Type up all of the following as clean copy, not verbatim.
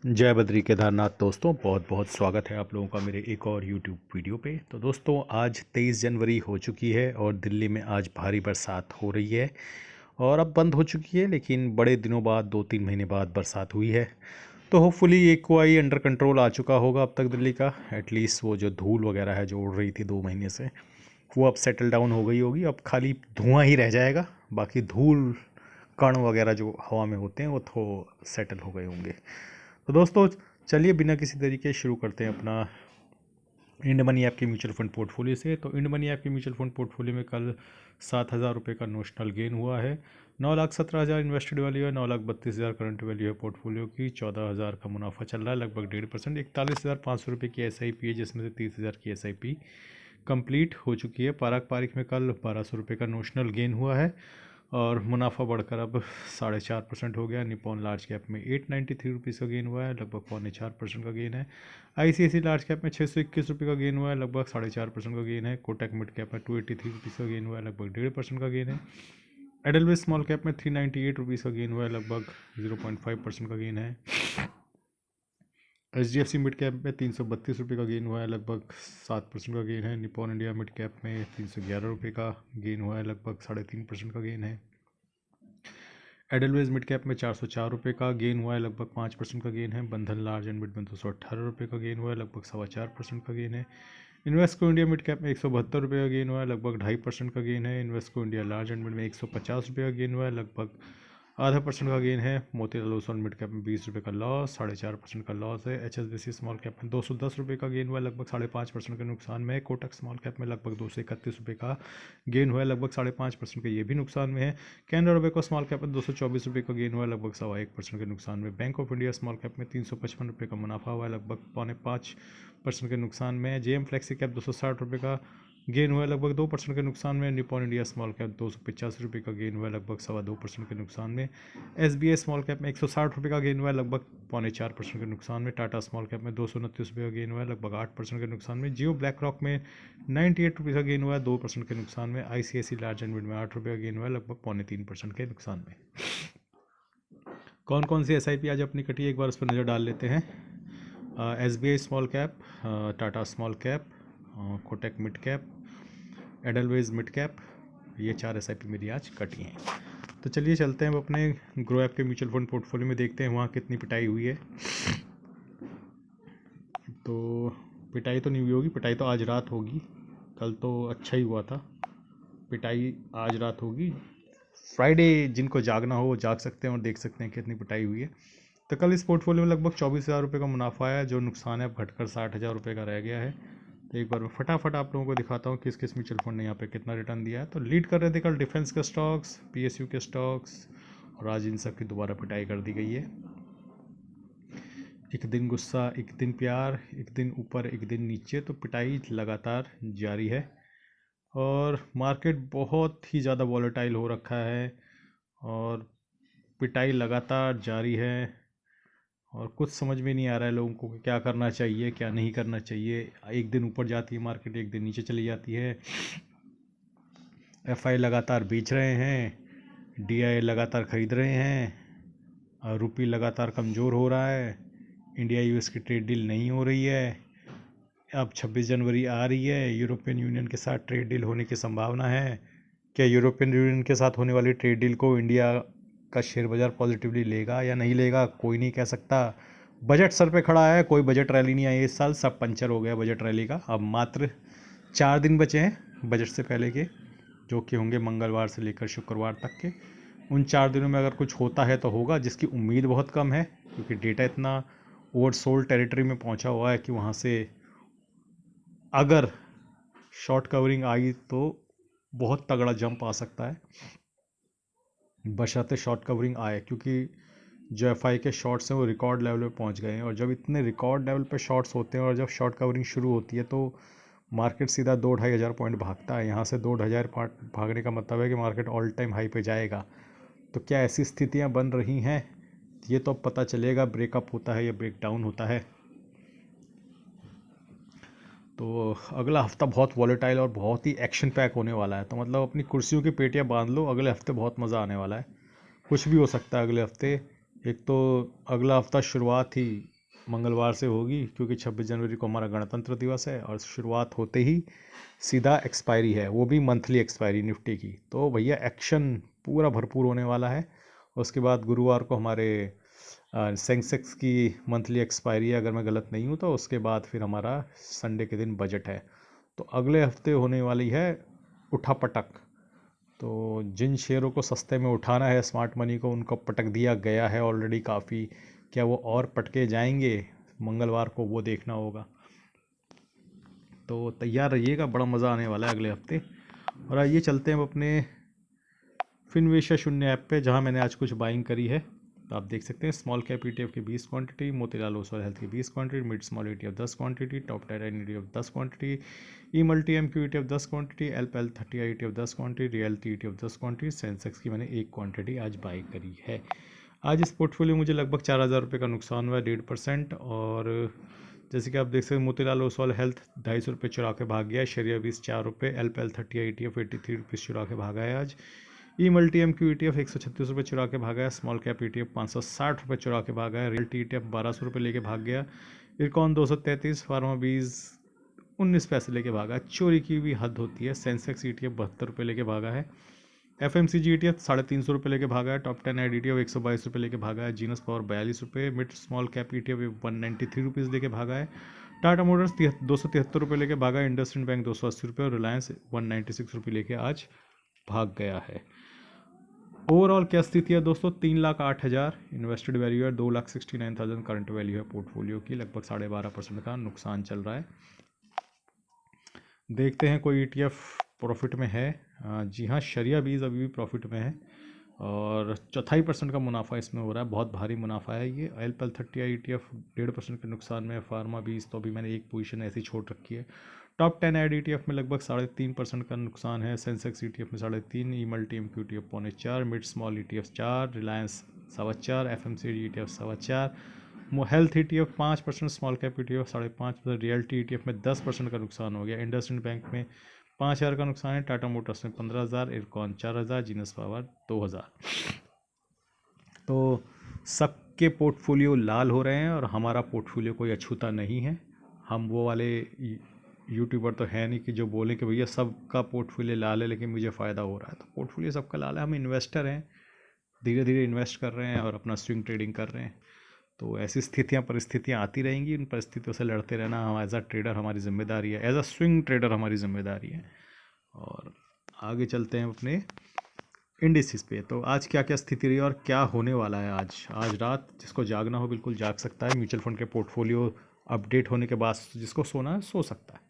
जय बद्री केदारनाथ दोस्तों, बहुत बहुत स्वागत है आप लोगों का मेरे एक और यूट्यूब वीडियो पे। तो दोस्तों, आज 23 जनवरी हो चुकी है और दिल्ली में आज भारी बरसात हो रही है और अब बंद हो चुकी है, लेकिन बड़े दिनों बाद 2-3 महीने बाद बरसात हुई है। तो होपफुली एक्वाई अंडर कंट्रोल आ चुका होगा अब तक दिल्ली का। एटलीस्ट वो जो धूल वगैरह है जो उड़ रही थी 2 महीने से, वो अब सेटल डाउन हो गई होगी। अब खाली धुआं ही रह जाएगा, बाकी धूल कण वगैरह जो हवा में होते हैं वो तो सेटल हो गए होंगे। तो दोस्तों, चलिए बिना किसी तरीके शुरू करते हैं अपना इंड मनी ऐप के म्यूचुअल फंड पोर्टफोलियो से। तो इंड मनी ऐप के म्यूचुअल फंड पोर्टफोलियो में कल 7,000 रुपये का नोशनल गेन हुआ है। 9,17,000 इन्वेस्टेड वैल्यू है, 9,32,000 करंट वैल्यू है पोर्टफोलियो की। 14,000 का मुनाफा चल रहा है, लगभग 1.5%। 41,500 रुपये की SIP है, जिसमें से 30,000 की SIP कंप्लीट हो चुकी है। पारक पारिक में कल 1,200 रुपये का नोशनल गेन हुआ है और मुनाफा बढ़कर अब 4.5% हो गया। निपॉन लार्ज कैप में 893 रुपीज़ का गेन हुआ है, लगभग 4.25% का गेन है। ICICI लार्ज कैप में 621 रुपये का गेन हुआ है, लगभग 4.5% का गेन है। कोटक मिड कैप में 283 रुपीज़ का गेन हुआ है, लगभग 1.5% का गेन है। एडलवेज स्मॉल कैप में 398 रुपीज़ का गेन हुआ है, लगभग 0.5% का गेन है। HDFC मिड कैप में 332 रुपये का गेन हुआ है, लगभग 7% का गेन है। निपॉन इंडिया मिड कैप में 311 रुपये का गेन हुआ है, लगभग 3.5% का गेन है। एडलवेज मिड कैप में 404 रुपये का गेन हुआ है, लगभग 5% का गेन है। बंधन लार्ज एंड मिड में 218 रुपये का गेन हुआ है, लगभग 4.25% का गेन है। इन्वेस्को इंडिया मिड कैप में 172 रुपये का गेन हुआ है, लगभग 2.5% का गेन है। Invesco India large and mid में 150 रुपये का गेन हुआ है, लगभग 0.5% का गेन है। मोतीलाल ओसवाल मिड कैप में 20 रुपये का लॉस, 4.5% का लॉस है। HSBC स्मॉल कैप में 210 रुपये का गेन हुआ है, लगभग 5.5% के नुकसान में है। कोटक स्मॉल कैप में लगभग 231 रुपये का गेन हुआ है, लगभग 5.5% का ये भी नुकसान में है। कैनरा रोबेको स्मॉल कैप में 224 रुपये का गेन हुआ है, लगभग 1.25% के नुकसान में। Bank of India small cap में 355 रुपये का मुनाफा हुआ है, लगभग 4.5% के नुकसान में है। JM फ्लेक्सी कैप 260 रुपये का गेन हुआ है, लगभग 2% के नुकसान में। निपॉन इंडिया स्मॉल कैप 285 रुपये का गेन हुआ है, लगभग 2.25% के नुकसान में। SBI स्मॉल कैप में 160 रुपये का गेन हुआ है, लगभग 4.25% के नुकसान में। टाटा स्मॉल कैप में 229 रुपये का गेन हुआ है, लगभग 8% के नुकसान में। जियो ब्लैक रॉक में 98 रुपये का गेन हुआ है, 2% के नुकसान में। ICICI लार्ज एंड मिड में 8 रुपये का गेन हुआ है, लगभग 3.25% के नुकसान में। कौन कौन सी SIP आज अपनी कटी है, एक बार उस पर नज़र डाल लेते हैं। SBI small cap, Tata small cap, Kotak mid cap, Edelweiss mid cap, ये 4 SIP मेरी आज कटी हैं। तो चलिए चलते हैं अब अपने ग्रो ऐप के म्यूचुअल फंड पोर्टफोलियो में, देखते हैं वहाँ कितनी पिटाई हुई है। तो पिटाई तो नहीं हुई होगी, पिटाई तो आज रात होगी। कल तो अच्छा ही हुआ था, पिटाई आज रात होगी। फ्राइडे जिनको जागना हो वो जाग सकते हैं और देख सकते हैं कितनी पिटाई हुई है। तो कल इस पोर्टफोलियो में लगभग 24,000 रुपये का मुनाफा है, जो नुकसान है अब घटकर 60,000 रुपये का रह गया है। तो एक बार मैं फटाफट आप लोगों को दिखाता हूँ किस किस म्यूचुअल फंड ने यहाँ पे कितना रिटर्न दिया है। तो लीड कर रहे थे कल डिफेंस के स्टॉक्स, PSU के स्टॉक्स, और आज इन सब की दोबारा पिटाई कर दी गई है। एक दिन गुस्सा, एक दिन प्यार, एक दिन ऊपर, एक दिन नीचे, तो पिटाई लगातार जारी है। और मार्केट बहुत ही ज़्यादा वॉलेटाइल हो रखा है और पिटाई लगातार जारी है और कुछ समझ में नहीं आ रहा है लोगों को कि क्या करना चाहिए क्या नहीं करना चाहिए। एक दिन ऊपर जाती है मार्केट, एक दिन नीचे चली जाती है। FI लगातार बेच रहे हैं, DI लगातार ख़रीद रहे हैं, और रुपये लगातार कमज़ोर हो रहा है। इंडिया US की ट्रेड डील नहीं हो रही है। अब 26 जनवरी आ रही है, यूरोपियन यूनियन के साथ ट्रेड डील होने की संभावना है। क्या यूरोपियन यूनियन के साथ होने वाली ट्रेड डील को इंडिया का शेयर बाज़ार पॉजिटिवली लेगा या नहीं लेगा, कोई नहीं कह सकता। बजट सर पे खड़ा है, कोई बजट रैली नहीं आई इस साल, सब पंचर हो गया बजट रैली का। अब मात्र 4 दिन बचे हैं बजट से पहले के, जो कि होंगे मंगलवार से लेकर शुक्रवार तक के। उन 4 दिनों में अगर कुछ होता है तो होगा, जिसकी उम्मीद बहुत कम है, क्योंकि डेटा इतना ओवरसोल्ड टेरिटरी में पहुंचा हुआ है कि वहाँ से अगर शॉर्ट कवरिंग आई तो बहुत तगड़ा जंप आ सकता है, बशर्ते शॉर्ट कवरिंग आए, क्योंकि जो FI के शॉर्ट्स हैं वो रिकॉर्ड लेवल पे पहुंच गए हैं। और जब इतने रिकॉर्ड लेवल पे शॉर्ट्स होते हैं और जब शॉर्ट कवरिंग शुरू होती है तो मार्केट सीधा 2-2.5 हज़ार पॉइंट भागता है। यहाँ से 2-2.5 हज़ार पॉइंट भागने का मतलब है कि मार्केट ऑल टाइम हाई पे जाएगा। तो क्या ऐसी स्थितियाँ बन रही हैं, ये तो अब पता चलेगा, ब्रेकअप होता है या ब्रेक डाउन होता है। तो अगला हफ्ता बहुत वॉलेटाइल और बहुत ही एक्शन पैक होने वाला है। तो मतलब अपनी कुर्सियों की पेटियां बांध लो, अगले हफ्ते बहुत मज़ा आने वाला है। कुछ भी हो सकता है अगले हफ्ते। एक तो अगला हफ्ता शुरुआत ही मंगलवार से होगी, क्योंकि 26 जनवरी को हमारा गणतंत्र दिवस है और शुरुआत होते ही सीधा एक्सपायरी है, वो भी मंथली एक्सपायरी निफ्टी की। तो भैया एक्शन पूरा भरपूर होने वाला है। उसके बाद गुरुवार को हमारे सेंसेक्स की मंथली एक्सपायरी है, अगर मैं गलत नहीं हूँ तो। उसके बाद फिर हमारा संडे के दिन बजट है। तो अगले हफ्ते होने वाली है उठापटक। तो जिन शेयरों को सस्ते में उठाना है स्मार्ट मनी को, उनको पटक दिया गया है ऑलरेडी काफ़ी। क्या वो और पटके जाएंगे मंगलवार को, वो देखना होगा। तो तैयार रहिएगा, बड़ा मज़ा आने वाला है अगले हफ्ते। और आइए चलते हैं अपने फिनविशा शून्य ऐप पे, जहाँ मैंने आज कुछ बाइंग करी है। तो आप देख सकते हैं स्मॉल कैप ETF की 20 क्वांटिटी, मोतीलाल ओसवाल हेल्थ की 20 quantity, mid small ETF 10 quantity, top 10 ETF 10 quantity, E multi MQ ETF 10 quantity, LPL 30 ETF 10 quantity, realty ETF 10 quantity, Sensex की मैंने 1 क्वांटिटी आज बाई करी है। आज इस पोर्टफोलियो मुझे लगभग 4000 रुपये का नुकसान हुआ है, 1.5%। और जैसे कि आप देख सकते हैं मोतीलाल ओसवाल हेल्थ 250 रुपये चुरा के भाग गया है, शेरिया 20 4 रुपये, LPL 30 ETF 83 रुपीज़ चुरा के भागा है आज। ई मल्टी MQ ETF 136 रुपये चुरा के भागा है, स्मॉल कैप ETF 560 रुपये चुरा के भागा है, रियल्टी ETF 1200 रुपये लेके भाग गया, इरकॉन 233, फार्मा बीज 19 पैसे लेके भागा। चोरी की भी हद होती है। सेंसेक्स ETF 72 रुपये लेके भागा है, FMCG ETF 350 रुपये लेके भागा है, टॉप 10 एड ETF 122 रुपये लेके भागा है, जीनस पावर 42 रुपये, mid small cap ETF 193 rupees लेके भागा है, टाटा मोटर्स 273 रुपये लेके भागा है, इंडसइंड बैंक 280 रुपये और रिलायंस 196 रुपये लेके आज भाग गया है। ओवरऑल क्या स्थिति है दोस्तों, 3,08,000 इन्वेस्टेड वैल्यू है, 2,69,000 करंट वैल्यू है पोर्टफोलियो की, लगभग 12.5% का नुकसान चल रहा है। देखते हैं कोई ETF प्रॉफिट में है। जी हाँ, शरिया बीज अभी भी प्रॉफिट में है और 4.5% का मुनाफा इसमें हो रहा है, बहुत भारी मुनाफा है ये। LPL 30 ETF 1.5% के नुकसान में है। फार्मा बीज तो अभी मैंने एक पोजीशन ऐसी छोड़ रखी है। टॉप 10 एड ETF में लगभग 3.5% का नुकसान है। सेंसेक्स ETF में 3.5, E multi MQ ETF 4.25, mid small ETF 4, Reliance 4.25, FMCG ETF 4.25, health ETF 5%, small cap ETF 5.5%, realty ETF में 10% का नुकसान हो गया। इंडसइंड बैंक में 5,000 का नुकसान है, टाटा मोटर्स में 15,000, इरकॉन 4,000, जीनस पावर 2,000। तो सबके पोर्टफोलियो लाल हो रहे हैं और हमारा पोर्टफोलियो कोई अछूता नहीं है। हम वो वाले यूट्यूबर तो है नहीं कि जो बोले कि भैया सबका पोर्टफोलियो लाल है लेकिन मुझे फ़ायदा हो रहा है। तो पोर्टफोलियो सबका लाल है, हम इन्वेस्टर हैं, धीरे धीरे इन्वेस्ट कर रहे हैं और अपना स्विंग ट्रेडिंग कर रहे हैं। तो ऐसी परिस्थितियाँ आती रहेंगी, उन परिस्थितियों से लड़ते रहना हम एज अ ट्रेडर हमारी जिम्मेदारी है, एज अ स्विंग ट्रेडर हमारी जिम्मेदारी है। और आगे चलते हैं अपने इंडिसेस पे। तो आज क्या क्या स्थिति रही और क्या होने वाला है आज रात जिसको जागना हो बिल्कुल जाग सकता है। म्यूचुअल फंड के पोर्टफोलियो अपडेट होने के बाद जिसको सोना है सो सकता है।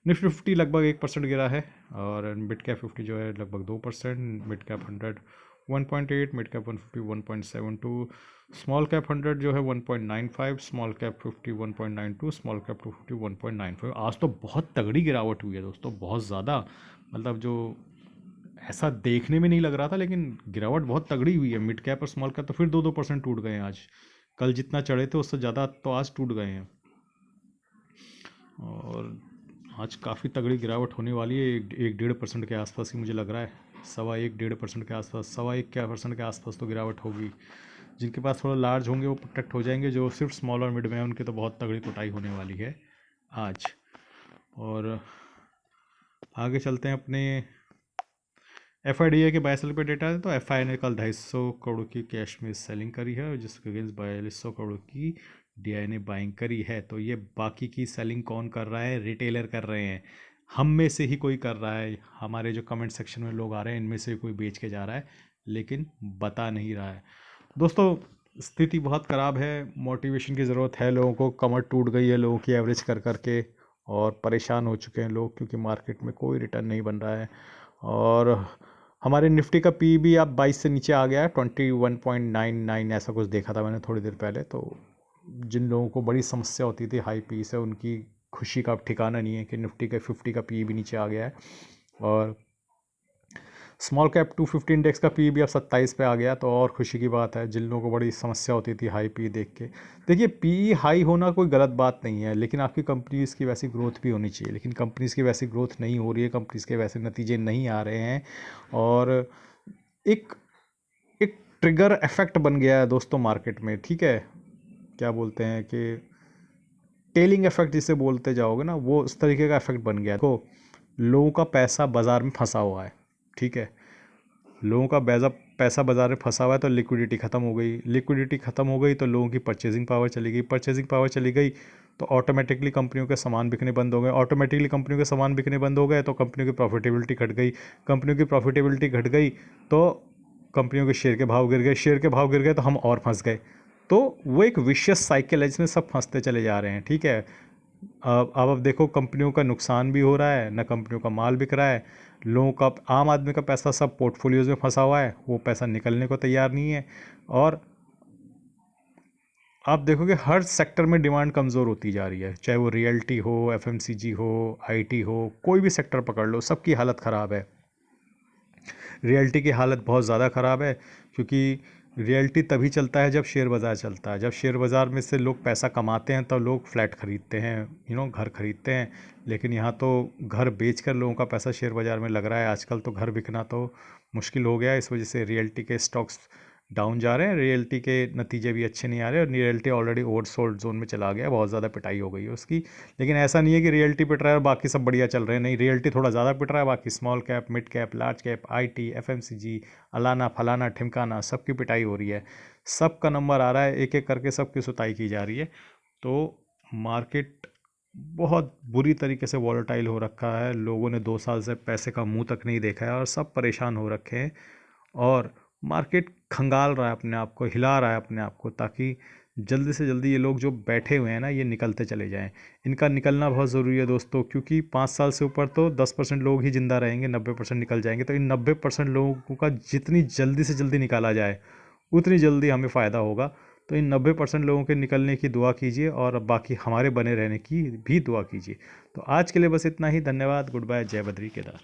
निफ्टी 50 लगभग 1% गिरा है और मिड कैप 50 जो है लगभग 2%, mid cap 100 1.8, mid cap 150 1.72, small cap 100 जो है 1.95, स्मॉल कैप 50 1.92, स्मॉल कैप 250 1.95। आज तो बहुत तगड़ी गिरावट हुई है दोस्तों, बहुत ज़्यादा, मतलब जो ऐसा देखने में नहीं लग रहा था, लेकिन गिरावट बहुत तगड़ी हुई है। मिड कैप और स्मॉल कैप तो फिर 2-2% टूट गए हैं आज। कल जितना चढ़े थे उससे ज़्यादा तो आज टूट गए हैं और आज काफ़ी तगड़ी गिरावट होने वाली है। 1-1.5% के आसपास ही मुझे लग रहा है, 1.25-1.5% के आसपास, 1.25% के आसपास तो गिरावट होगी। जिनके पास थोड़ा लार्ज होंगे वो प्रोटेक्ट हो जाएंगे, जो सिर्फ स्मॉल और मिड में है उनकी तो बहुत तगड़ी कुटाई होने वाली है आज। और आगे चलते हैं अपने FIDI के 22 रुपये डेटा है। तो FI ने कल 250 करोड़ की कैश में सेलिंग करी है और जिसके अगेंस्ट 4200 करोड़ की DI ने बाइंग करी है। तो ये बाकी की सेलिंग कौन कर रहा है, रिटेलर कर रहे हैं, हम में से ही कोई कर रहा है। हमारे जो कमेंट सेक्शन में लोग आ रहे हैं इनमें से कोई बेच के जा रहा है लेकिन बता नहीं रहा है। दोस्तों स्थिति बहुत ख़राब है, मोटिवेशन की ज़रूरत है लोगों को। कमर टूट गई है लोगों की एवरेज कर करके और परेशान हो चुके हैं लोग, क्योंकि मार्केट में कोई रिटर्न नहीं बन रहा है। और हमारे निफ्टी का पी भी अब 22 से नीचे आ गया है, 21.99 ऐसा कुछ देखा था मैंने थोड़ी देर पहले। तो जिन लोगों को बड़ी समस्या होती थी हाई पी से, उनकी खुशी का अब ठिकाना नहीं है कि निफ्टी का 50 का पी भी नीचे आ गया है और स्मॉल कैप 250 इंडेक्स का पी भी अब 27 पे आ गया। तो और खुशी की बात है जिन लोगों को बड़ी समस्या होती थी हाई पी देख के। देखिए पी हाई होना कोई गलत बात नहीं है, लेकिन आपकी कंपनीज़ की वैसी ग्रोथ भी होनी चाहिए। लेकिन कंपनीज़ की वैसी ग्रोथ नहीं हो रही है, कंपनीज़ के वैसे नतीजे नहीं आ रहे हैं और एक एक ट्रिगर इफेक्ट बन गया है दोस्तों मार्केट में। ठीक है, क्या बोलते हैं कि टेलिंग इफेक्ट जिसे बोलते जाओगे ना, वो उस तरीके का इफेक्ट बन गया। देखो लोगों का पैसा बाजार में फंसा हुआ है, ठीक है, लोगों का पैसा बाजार में फंसा हुआ है, तो लिक्विडिटी ख़त्म हो गई, लिक्विडिटी ख़त्म हो गई तो लोगों की परचेजिंग पावर चली गई, परचेजिंग पावर चली गई तो ऑटोमेटिकली कंपनियों के सामान बिकने बंद हो गए, ऑटोमेटिकली कंपनियों के सामान बिकने बंद हो गए तो कंपनियों की प्रॉफिटेबिलिटी घट गई, कंपनियों की प्रॉफिटेबिलिटी घट गई तो कंपनियों के शेयर के भाव गिर गए, शेयर के भाव गिर गए तो हम और फंस गए। तो वो एक विशियस साइकिल है जिसमें सब फंसते चले जा रहे हैं, ठीक है। अब देखो कंपनियों का नुकसान भी हो रहा है, ना कंपनियों का माल बिक रहा है, लोगों का, आम आदमी का पैसा सब पोर्टफोलियोज में फंसा हुआ है, वो पैसा निकलने को तैयार नहीं है। और आप देखोगे हर सेक्टर में डिमांड कमज़ोर होती जा रही है, चाहे वो रियल्टी हो, एफएमसीजी हो, आईटी हो, कोई भी सेक्टर पकड़ लो, सबकी हालत ख़राब है। रियल्टी की हालत बहुत ज़्यादा ख़राब है, क्योंकि रियल्टी तभी चलता है जब शेयर बाज़ार चलता है, जब शेयर बाज़ार में से लोग पैसा कमाते हैं तब लोग फ्लैट ख़रीदते हैं, घर ख़रीदते हैं। लेकिन यहाँ तो घर बेचकर लोगों का पैसा शेयर बाज़ार में लग रहा है आजकल, तो घर बिकना तो मुश्किल हो गया है। इस वजह से रियल्टी के स्टॉक्स डाउन जा रहे हैं, रियल्टी के नतीजे भी अच्छे नहीं आ रहे, और रियल्टी ऑलरेडी ओवरसोल्ड जोन में चला गया, बहुत ज़्यादा पिटाई हो गई है उसकी। लेकिन ऐसा नहीं है कि रियल्टी पिट रहा है और बाकी सब बढ़िया चल रहे हैं, नहीं, रियल्टी थोड़ा ज़्यादा पिट रहा है, बाकी small cap, mid cap, large cap, IT, FMCG, अलाना फलाना ठिमकाना, सबकी पिटाई हो रही है, सबका नंबर आ रहा है, एक एक करके सबकी सुताई की जा रही है। तो मार्केट बहुत बुरी तरीके से वॉलेटाइल हो रखा है, लोगों ने 2 साल से पैसे का मुंह तक नहीं देखा है और सब परेशान हो रखे हैं, और मार्केट खंगाल रहा है अपने आप को, हिला रहा है अपने आप को, ताकि जल्दी से जल्दी ये लोग जो बैठे हुए हैं ना, ये निकलते चले जाएं। इनका निकलना बहुत ज़रूरी है दोस्तों, क्योंकि 5 साल से ऊपर तो 10% लोग ही ज़िंदा रहेंगे, 90% निकल जाएंगे। तो इन 90% लोगों का जितनी जल्दी से जल्दी निकाला जाए उतनी जल्दी हमें फ़ायदा होगा। तो इन 90% लोगों के निकलने की दुआ कीजिए, और बाकी हमारे बने रहने की भी दुआ कीजिए। तो आज के लिए बस इतना ही, धन्यवाद, गुड बाय, जय बद्री केदार।